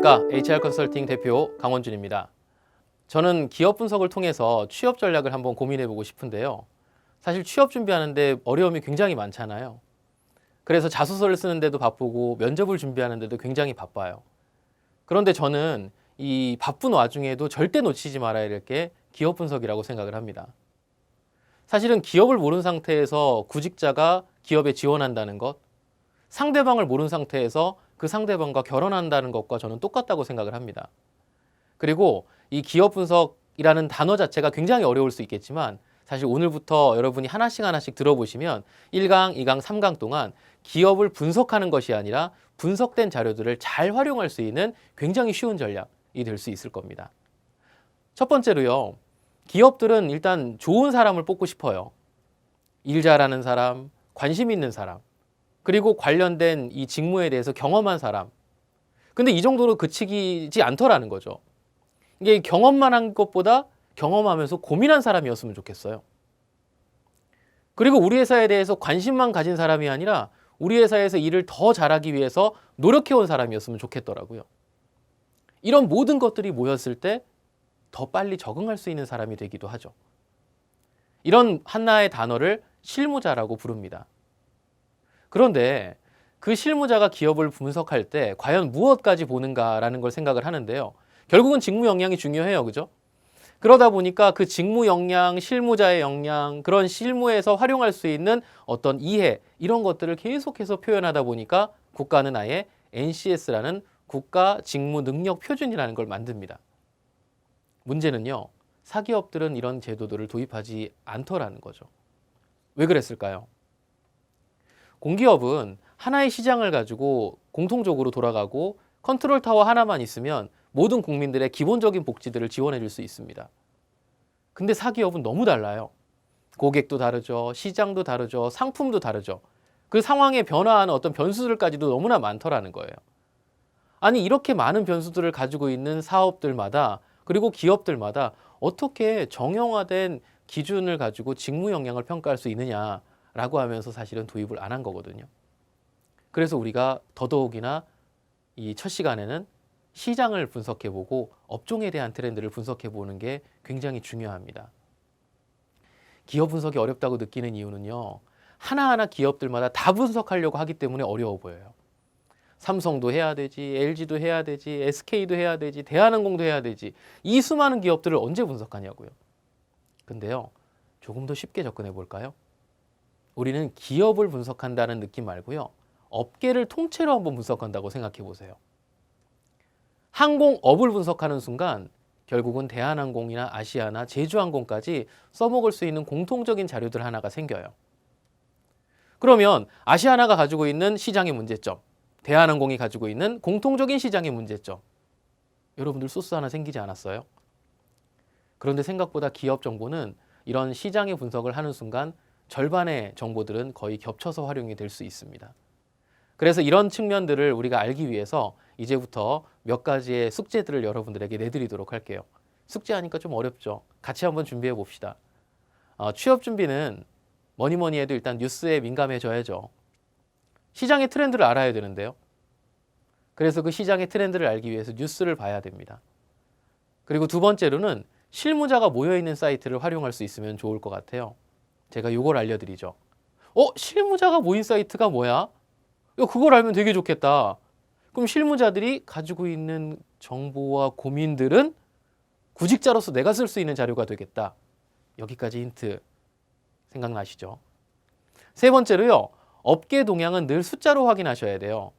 안녕하십니까. HR 컨설팅 대표 강원준입니다. 저는 기업 분석을 통해서 취업 전략을 한번 고민해 보고 싶은데요. 사실 취업 준비하는데 어려움이 굉장히 많잖아요. 그래서 자소서를 쓰는데도 바쁘고 면접을 준비하는데도 굉장히 바빠요. 그런데 저는 이 바쁜 와중에도 절대 놓치지 말아야 될 게 기업 분석이라고 생각을 합니다. 사실은 기업을 모르는 상태에서 구직자가 기업에 지원한다는 것, 상대방을 모르는 상태에서 그 상대방과 결혼한다는 것과 저는 똑같다고 생각을 합니다. 그리고 이 기업 분석이라는 단어 자체가 굉장히 어려울 수 있겠지만 사실 오늘부터 여러분이 하나씩 들어보시면 1강, 2강, 3강 동안 기업을 분석하는 것이 아니라 분석된 자료들을 잘 활용할 수 있는 굉장히 쉬운 전략이 될 수 있을 겁니다. 첫 번째로요. 기업들은 일단 좋은 사람을 뽑고 싶어요. 일 잘하는 사람, 관심 있는 사람, 그리고 관련된 이 직무에 대해서 경험한 사람. 근데 이 정도로 그치지 않더라는 거죠. 이게 경험만 한 것보다 경험하면서 고민한 사람이었으면 좋겠어요. 그리고 우리 회사에 대해서 관심만 가진 사람이 아니라 우리 회사에서 일을 더 잘하기 위해서 노력해온 사람이었으면 좋겠더라고요. 이런 모든 것들이 모였을 때 더 빨리 적응할 수 있는 사람이 되기도 하죠. 이런 하나의 단어를 실무자라고 부릅니다. 그런데 그 실무자가 기업을 분석할 때 과연 무엇까지 보는가라는 걸 생각을 하는데요. 결국은 직무 역량이 중요해요. 그죠? 그러다 보니까 그 직무 역량, 실무자의 역량, 그런 실무에서 활용할 수 있는 어떤 이해, 이런 것들을 계속해서 표현하다 보니까 국가는 아예 NCS라는 국가 직무 능력 표준이라는 걸 만듭니다. 문제는요. 사기업들은 이런 제도들을 도입하지 않더라는 거죠. 왜 그랬을까요? 공기업은 하나의 시장을 가지고 공통적으로 돌아가고 컨트롤 타워 하나만 있으면 모든 국민들의 기본적인 복지들을 지원해 줄 수 있습니다. 근데 사기업은 너무 달라요. 고객도 다르죠. 시장도 다르죠. 상품도 다르죠. 그 상황에 변화하는 어떤 변수들까지도 너무나 많더라는 거예요. 아니 이렇게 많은 변수들을 가지고 있는 사업들마다 그리고 기업들마다 어떻게 정형화된 기준을 가지고 직무 역량을 평가할 수 있느냐라고 하면서 사실은 도입을 안 한 거거든요. 그래서 우리가 더더욱이나 이 첫 시간에는 시장을 분석해보고 업종에 대한 트렌드를 분석해보는 게 굉장히 중요합니다. 기업 분석이 어렵다고 느끼는 이유는요. 하나하나 기업들마다 다 분석하려고 하기 때문에 어려워 보여요. 삼성도 해야 되지, LG도 해야 되지, SK도 해야 되지, 대한항공도 해야 되지. 이 수많은 기업들을 언제 분석하냐고요. 근데요. 조금 더 쉽게 접근해 볼까요? 우리는 기업을 분석한다는 느낌 말고요. 업계를 통째로 한번 분석한다고 생각해 보세요. 항공업을 분석하는 순간 결국은 대한항공이나 아시아나 제주항공까지 써먹을 수 있는 공통적인 자료들 하나가 생겨요. 그러면 아시아나가 가지고 있는 시장의 문제점, 대한항공이 가지고 있는 공통적인 시장의 문제점. 여러분들 소스 하나 생기지 않았어요? 그런데 생각보다 기업 정보는 이런 시장의 분석을 하는 순간 절반의 정보들은 거의 겹쳐서 활용이 될 수 있습니다. 그래서 이런 측면들을 우리가 알기 위해서 이제부터 몇 가지의 숙제들을 여러분들에게 내드리도록 할게요. 숙제하니까 좀 어렵죠? 같이 한번 준비해 봅시다. 취업 준비는 뭐니 해도 일단 뉴스에 민감해져야죠. 시장의 트렌드를 알아야 되는데요. 그래서 그 시장의 트렌드를 알기 위해서 뉴스를 봐야 됩니다. 그리고 두 번째로는 실무자가 모여있는 사이트를 활용할 수 있으면 좋을 것 같아요. 제가 이걸 알려드리죠. 실무자가 모인 사이트가 뭐야? 그걸 알면 되게 좋겠다. 그럼 실무자들이 가지고 있는 정보와 고민들은 구직자로서 내가 쓸 수 있는 자료가 되겠다. 여기까지 힌트 생각나시죠? 세 번째로요. 업계 동향은 늘 숫자로 확인하셔야 돼요.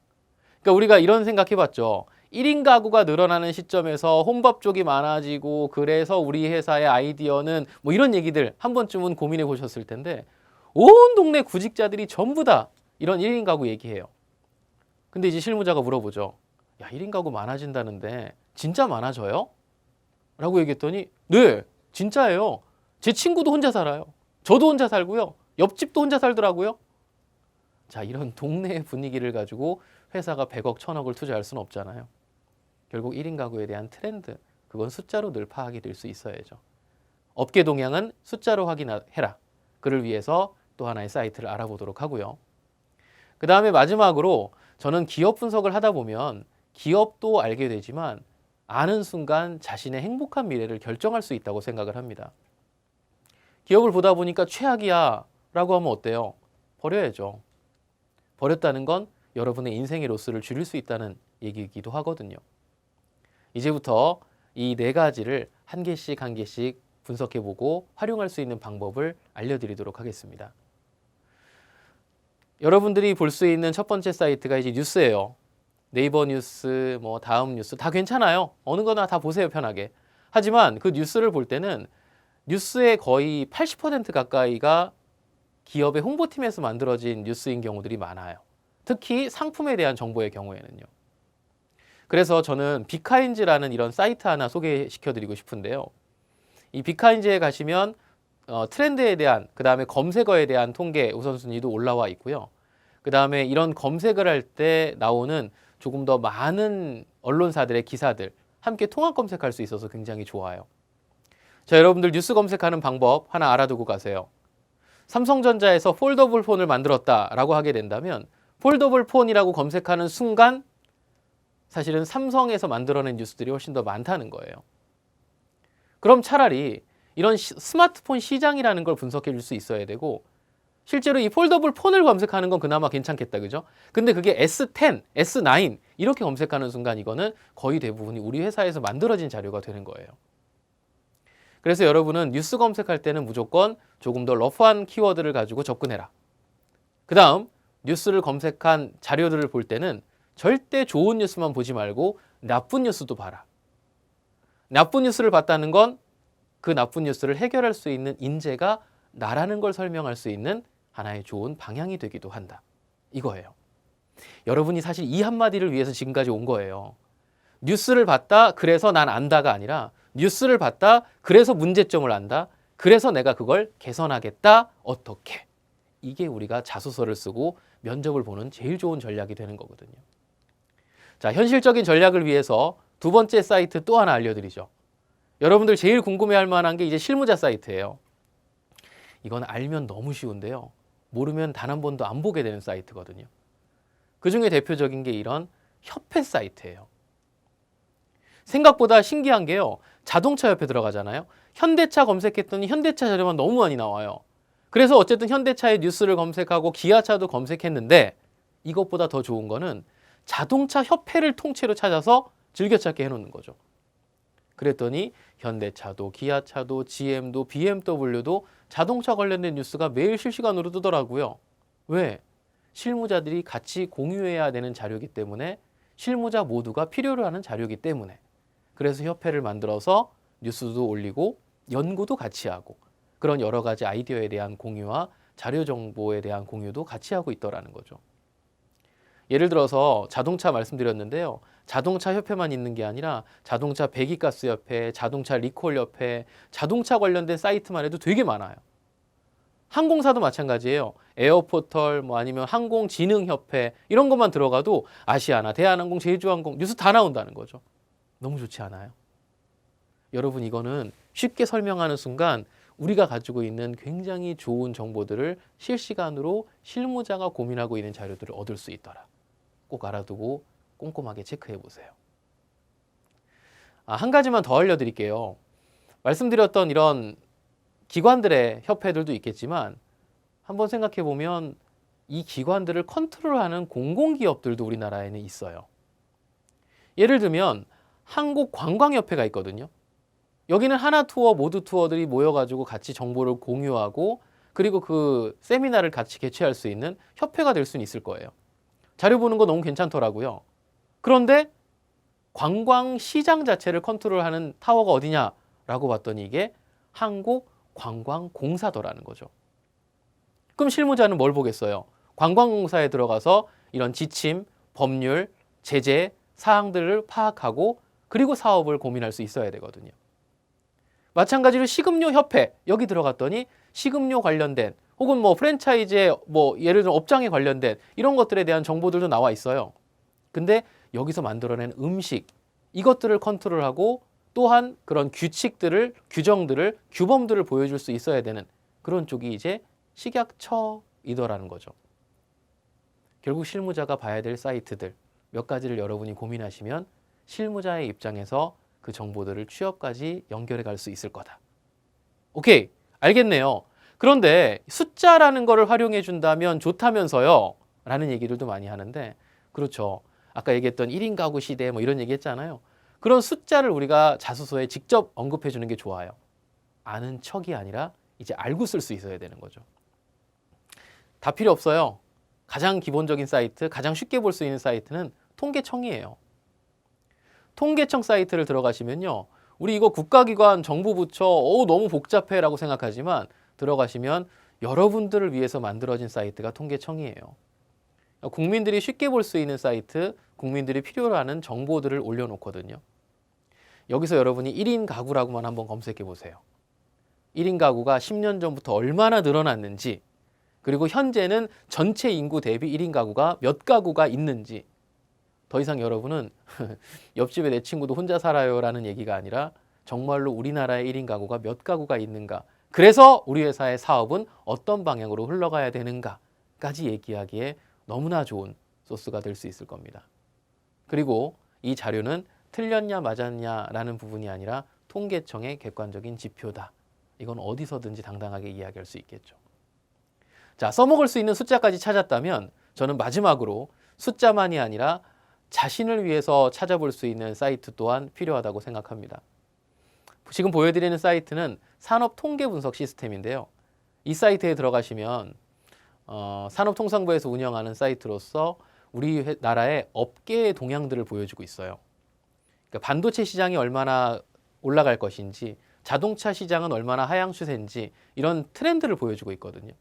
그러니까 우리가 이런 생각해봤죠. 1인 가구가 늘어나는 시점에서 혼밥 쪽이 많아지고 그래서 우리 회사의 아이디어는 뭐 이런 얘기들 한 번쯤은 고민해 보셨을 텐데 온 동네 구직자들이 전부 다 이런 1인 가구 얘기해요. 근데 이제 실무자가 물어보죠. 야, 1인 가구 많아진다는데 진짜 많아져요? 라고 얘기했더니 네, 진짜예요. 제 친구도 혼자 살아요. 저도 혼자 살고요. 옆집도 혼자 살더라고요. 자, 이런 동네 분위기를 가지고 회사가 100억, 1000억을 투자할 수는 없잖아요. 결국 1인 가구에 대한 트렌드, 그건 숫자로 늘 파악이 될 수 있어야죠. 업계 동향은 숫자로 확인해라. 그를 위해서 또 하나의 사이트를 알아보도록 하고요. 그 다음에 마지막으로 저는 기업 분석을 하다 보면 기업도 알게 되지만 아는 순간 자신의 행복한 미래를 결정할 수 있다고 생각을 합니다. 기업을 보다 보니까 최악이야 라고 하면 어때요? 버려야죠. 버렸다는 건 여러분의 인생의 로스를 줄일 수 있다는 얘기이기도 하거든요. 이제부터 이 네 가지를 한 개씩 한 개씩 분석해보고 활용할 수 있는 방법을 알려드리도록 하겠습니다. 여러분들이 볼 수 있는 첫 번째 사이트가 이제 뉴스예요. 네이버 뉴스, 뭐 다음 뉴스 다 괜찮아요. 어느 거나 다 보세요, 편하게. 하지만 그 뉴스를 볼 때는 뉴스의 거의 80% 가까이가 기업의 홍보팀에서 만들어진 뉴스인 경우들이 많아요. 특히 상품에 대한 정보의 경우에는요. 그래서 저는 비카인즈라는 이런 사이트 하나 소개시켜드리고 싶은데요. 이 비카인즈에 가시면 트렌드에 대한, 그 다음에 검색어에 대한 통계 우선순위도 올라와 있고요. 그 다음에 이런 검색을 할 때 나오는 조금 더 많은 언론사들의 기사들 함께 통합 검색할 수 있어서 굉장히 좋아요. 자, 여러분들 뉴스 검색하는 방법 하나 알아두고 가세요. 삼성전자에서 폴더블 폰을 만들었다라고 하게 된다면 폴더블 폰이라고 검색하는 순간 사실은 삼성에서 만들어낸 뉴스들이 훨씬 더 많다는 거예요. 그럼 차라리 이런 스마트폰 시장이라는 걸 분석해 줄 수 있어야 되고 실제로 이 폴더블 폰을 검색하는 건 그나마 괜찮겠다, 그죠? 근데 그게 S10, S9 이렇게 검색하는 순간 이거는 거의 대부분이 우리 회사에서 만들어진 자료가 되는 거예요. 그래서 여러분은 뉴스 검색할 때는 무조건 조금 더 러프한 키워드를 가지고 접근해라. 그 다음 뉴스를 검색한 자료들을 볼 때는 절대 좋은 뉴스만 보지 말고 나쁜 뉴스도 봐라. 나쁜 뉴스를 봤다는 건 그 나쁜 뉴스를 해결할 수 있는 인재가 나라는 걸 설명할 수 있는 하나의 좋은 방향이 되기도 한다. 이거예요. 여러분이 사실 이 한마디를 위해서 지금까지 온 거예요. 뉴스를 봤다, 그래서 난 안다가 아니라 뉴스를 봤다, 그래서 문제점을 안다, 그래서 내가 그걸 개선하겠다, 어떻게. 이게 우리가 자소서를 쓰고 면접을 보는 제일 좋은 전략이 되는 거거든요. 자, 현실적인 전략을 위해서 두 번째 사이트 또 하나 알려드리죠. 여러분들 제일 궁금해할 만한 게 이제 실무자 사이트예요. 이건 알면 너무 쉬운데요. 모르면 단 한 번도 안 보게 되는 사이트거든요. 그 중에 대표적인 게 이런 협회 사이트예요. 생각보다 신기한 게요. 자동차 협회 들어가잖아요. 현대차 검색했더니 현대차 자료만 너무 많이 나와요. 그래서 어쨌든 현대차의 뉴스를 검색하고 기아차도 검색했는데 이것보다 더 좋은 거는 자동차 협회를 통째로 찾아서 즐겨찾기 해놓는 거죠. 그랬더니 현대차도 기아차도 GM도 BMW도 자동차 관련된 뉴스가 매일 실시간으로 뜨더라고요. 왜? 실무자들이 같이 공유해야 되는 자료이기 때문에 실무자 모두가 필요로 하는 자료이기 때문에 그래서 협회를 만들어서 뉴스도 올리고 연구도 같이 하고 그런 여러 가지 아이디어에 대한 공유와 자료 정보에 대한 공유도 같이 하고 있더라는 거죠. 예를 들어서 자동차 말씀드렸는데요. 자동차 협회만 있는 게 아니라 자동차 배기가스 협회, 자동차 리콜 협회, 자동차 관련된 사이트만 해도 되게 많아요. 항공사도 마찬가지예요. 에어포털, 뭐 아니면 항공진흥협회 이런 것만 들어가도 아시아나, 대한항공, 제주항공 뉴스 다 나온다는 거죠. 너무 좋지 않아요? 여러분 이거는 쉽게 설명하는 순간 우리가 가지고 있는 굉장히 좋은 정보들을 실시간으로 실무자가 고민하고 있는 자료들을 얻을 수 있더라. 꼭 알아두고 꼼꼼하게 체크해 보세요. 한 가지만 더 알려드릴게요. 말씀드렸던 이런 기관들의 협회들도 있겠지만 한번 생각해 보면 이 기관들을 컨트롤하는 공공기업들도 우리나라에는 있어요. 예를 들면 한국관광협회가 있거든요. 여기는 하나투어, 모두투어들이 모여가지고 같이 정보를 공유하고 그리고 그 세미나를 같이 개최할 수 있는 협회가 될 수는 있을 거예요. 자료 보는 거 너무 괜찮더라고요. 그런데 관광시장 자체를 컨트롤하는 타워가 어디냐라고 봤더니 이게 한국관광공사더라는 거죠. 그럼 실무자는 뭘 보겠어요? 관광공사에 들어가서 이런 지침, 법률, 제재, 사항들을 파악하고 그리고 사업을 고민할 수 있어야 되거든요. 마찬가지로 식음료협회 여기 들어갔더니 식음료 관련된 혹은 뭐 프랜차이즈의 뭐 예를 들어 업장에 관련된 이런 것들에 대한 정보들도 나와 있어요. 근데 여기서 만들어낸 음식 이것들을 컨트롤하고 또한 그런 규칙들을, 규정들을, 규범들을 보여줄 수 있어야 되는 그런 쪽이 이제 식약처이더라는 거죠. 결국 실무자가 봐야 될 사이트들 몇 가지를 여러분이 고민하시면 실무자의 입장에서 그 정보들을 취업까지 연결해 갈 수 있을 거다. 오케이, 알겠네요. 그런데 숫자라는 거를 활용해 준다면 좋다면서요? 라는 얘기들도 많이 하는데, 그렇죠. 아까 얘기했던 1인 가구 시대 뭐 이런 얘기 했잖아요. 그런 숫자를 우리가 자소서에 직접 언급해 주는 게 좋아요. 아는 척이 아니라 이제 알고 쓸 수 있어야 되는 거죠. 다 필요 없어요. 가장 기본적인 사이트, 가장 쉽게 볼 수 있는 사이트는 통계청이에요. 통계청 사이트를 들어가시면요. 우리 이거 국가기관, 정부부처, 너무 복잡해 라고 생각하지만 들어가시면 여러분들을 위해서 만들어진 사이트가 통계청이에요. 국민들이 쉽게 볼 수 있는 사이트, 국민들이 필요로 하는 정보들을 올려놓거든요. 여기서 여러분이 1인 가구라고만 한번 검색해 보세요. 1인 가구가 10년 전부터 얼마나 늘어났는지, 그리고 현재는 전체 인구 대비 1인 가구가 몇 가구가 있는지, 더 이상 여러분은 옆집에 내 친구도 혼자 살아요 라는 얘기가 아니라 정말로 우리나라의 1인 가구가 몇 가구가 있는가, 그래서 우리 회사의 사업은 어떤 방향으로 흘러가야 되는가까지 얘기하기에 너무나 좋은 소스가 될 수 있을 겁니다. 그리고 이 자료는 틀렸냐 맞았냐라는 부분이 아니라 통계청의 객관적인 지표다. 이건 어디서든지 당당하게 이야기할 수 있겠죠. 자, 써먹을 수 있는 숫자까지 찾았다면 저는 마지막으로 숫자만이 아니라 자신을 위해서 찾아볼 수 있는 사이트 또한 필요하다고 생각합니다. 지금 보여드리는 사이트는 산업통계분석 시스템인데요. 이 사이트에 들어가시면 산업통상부에서 운영하는 사이트로서 우리나라의 업계의 동향들을 보여주고 있어요. 그러니까 반도체 시장이 얼마나 올라갈 것인지, 자동차 시장은 얼마나 하향 추세인지 이런 트렌드를 보여주고 있거든요.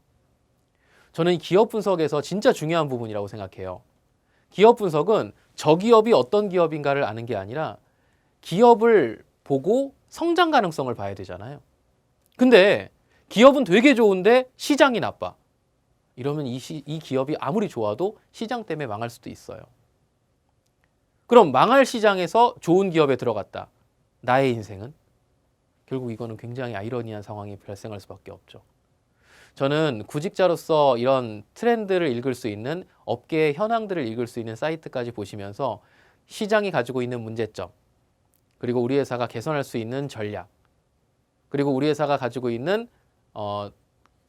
저는 이 기업 분석에서 진짜 중요한 부분이라고 생각해요. 기업 분석은 저 기업이 어떤 기업인가를 아는 게 아니라 기업을 보고 성장 가능성을 봐야 되잖아요. 근데 기업은 되게 좋은데 시장이 나빠. 이러면 이 기업이 아무리 좋아도 시장 때문에 망할 수도 있어요. 그럼 망할 시장에서 좋은 기업에 들어갔다. 나의 인생은? 결국 이거는 굉장히 아이러니한 상황이 발생할 수밖에 없죠. 저는 구직자로서 이런 트렌드를 읽을 수 있는, 업계의 현황들을 읽을 수 있는 사이트까지 보시면서 시장이 가지고 있는 문제점, 그리고 우리 회사가 개선할 수 있는 전략, 그리고 우리 회사가 가지고 있는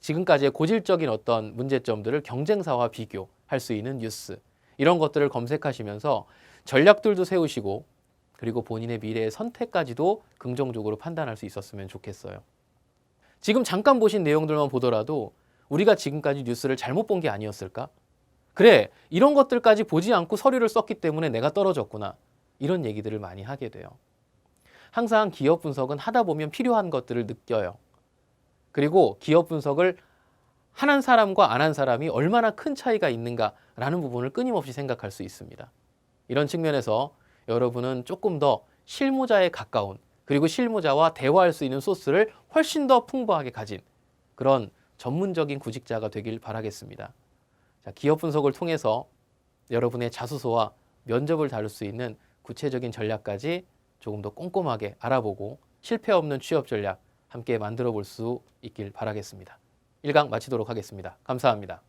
지금까지의 고질적인 어떤 문제점들을 경쟁사와 비교할 수 있는 뉴스, 이런 것들을 검색하시면서 전략들도 세우시고 그리고 본인의 미래의 선택까지도 긍정적으로 판단할 수 있었으면 좋겠어요. 지금 잠깐 보신 내용들만 보더라도 우리가 지금까지 뉴스를 잘못 본 게 아니었을까? 그래, 이런 것들까지 보지 않고 서류를 썼기 때문에 내가 떨어졌구나. 이런 얘기들을 많이 하게 돼요. 항상 기업 분석은 하다 보면 필요한 것들을 느껴요. 그리고 기업 분석을 한 사람과 안 한 사람이 얼마나 큰 차이가 있는가라는 부분을 끊임없이 생각할 수 있습니다. 이런 측면에서 여러분은 조금 더 실무자에 가까운, 그리고 실무자와 대화할 수 있는 소스를 훨씬 더 풍부하게 가진 그런 전문적인 구직자가 되길 바라겠습니다. 자, 기업 분석을 통해서 여러분의 자소서와 면접을 다룰 수 있는 구체적인 전략까지 조금 더 꼼꼼하게 알아보고 실패 없는 취업 전략 함께 만들어 볼 수 있길 바라겠습니다. 1강 마치도록 하겠습니다. 감사합니다.